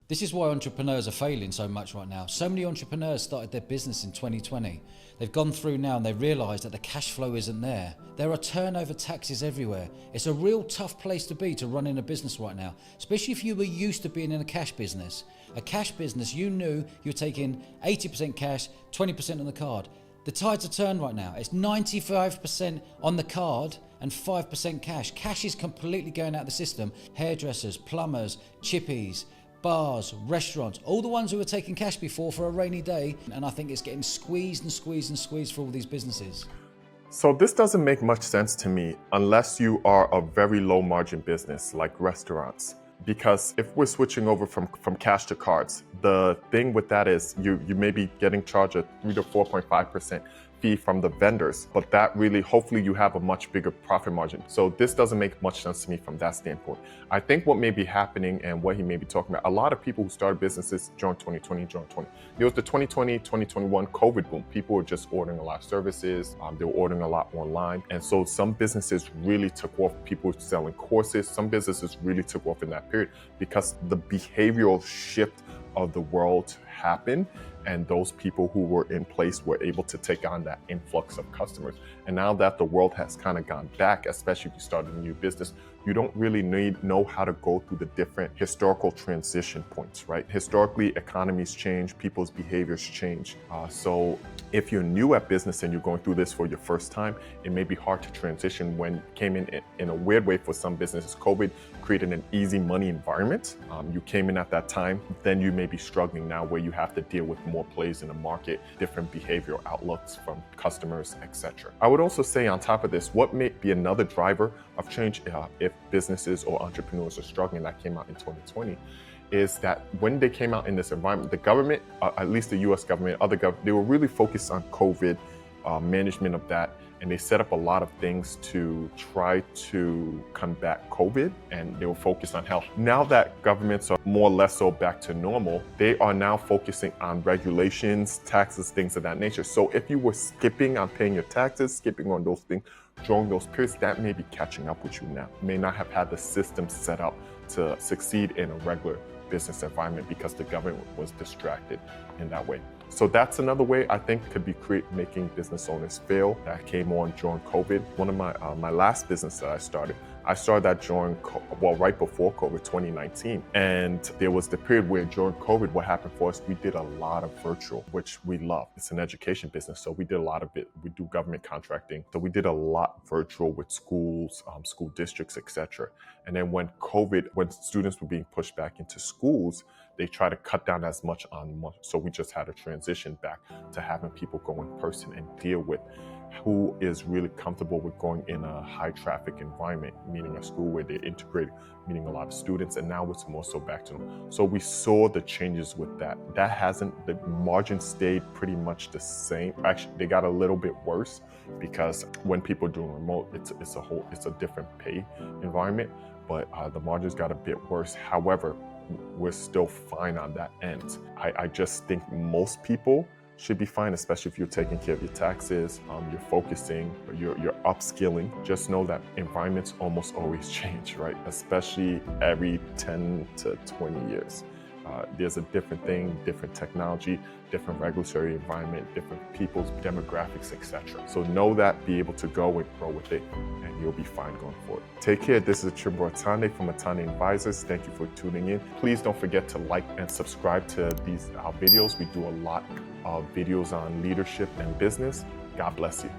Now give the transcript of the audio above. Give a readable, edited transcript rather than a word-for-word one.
This is why entrepreneurs are failing so much right now. So many entrepreneurs started their business in 2020. They've gone through now and they realised that the cash flow isn't there. There are turnover taxes everywhere. It's a real tough place to be to run in a business right now, especially if you were used to being in a cash business. A cash business, you knew you were taking 80% cash, 20% on the card. The tides are turned right now. It's 95% on the card and 5% cash. Cash is completely going out of the system. Hairdressers, plumbers, chippies, bars, restaurants, all the ones who were taking cash before for a rainy day, and I think it's getting squeezed and squeezed and squeezed for all these businesses. So this doesn't make much sense to me unless you are a very low margin business like restaurants. Because if we're switching over from cash to cards, the thing with that is you may be getting charged a 3 to 4.5% fee from the vendors, but that really, hopefully you have a much bigger profit margin. So this doesn't make much sense to me from that standpoint. I think what may be happening and what he may be talking about, a lot of people who started businesses during 2020, there was the 2020, 2021 COVID boom. People were just ordering a lot of services. They were ordering a lot online. And so some businesses really took off. People were selling courses. Some businesses really took off in that period because the behavioral shift of the world happened, and those people who were in place were able to take on that influx of customers. And now that the world has kind of gone back, especially if you started a new business, you don't really know how to go through the different historical transition points, right? Historically, economies change, people's behaviors change. So if you're new at business and you're going through this for your first time, it may be hard to transition when it came in a weird way for some businesses. COVID created an easy money environment. You came in at that time, then you may be struggling now where you have to deal with more plays in the market, different behavioral outlooks from customers, etc. I would also say on top of this, what may be another driver of change if businesses or entrepreneurs are struggling, that came out in 2020, is that when they came out in this environment, the government, at least the US government, they were really focused on COVID, management of that, and they set up a lot of things to try to combat COVID, and they were focused on health. Now that governments are more or less so back to normal, they are now focusing on regulations, taxes, things of that nature. So if you were skipping on paying your taxes, skipping on those things during those periods, that may be catching up with you now. You may not have had the system set up to succeed in a regular business environment because the government was distracted in that way. So that's another way I think could be making business owners fail. That came on during COVID. One of my last business that I started that during, right before COVID, 2019. And there was the period where during COVID, what happened for us, we did a lot of virtual, which we love. It's an education business, so we did a lot of it. We do government contracting. So we did a lot virtual with schools, school districts, etc. And then when students were being pushed back into schools, they try to cut down as much on much. So we just had to transition back to having people go in person and deal with who is really comfortable with going in a high traffic environment, meaning a school where they're integrated, meaning a lot of students, and now it's more so back to them. So we saw the changes with that. The margin stayed pretty much the same. Actually, they got a little bit worse because when people are doing remote, it's a different pay environment, but the margins got a bit worse. However, we're still fine on that end. I just think most people should be fine, especially if you're taking care of your taxes, you're focusing, you're upskilling. Just know that environments almost always change, right? Especially every 10 to 20 years. There's a different thing, different technology, different regulatory environment, different people's demographics, etc. So know that, be able to go and grow with it, and you'll be fine going forward. Take care. This is Chimbo Atande from Atande Advisors. Thank you for tuning in. Please don't forget to like and subscribe to our videos. We do a lot of videos on leadership and business. God bless you.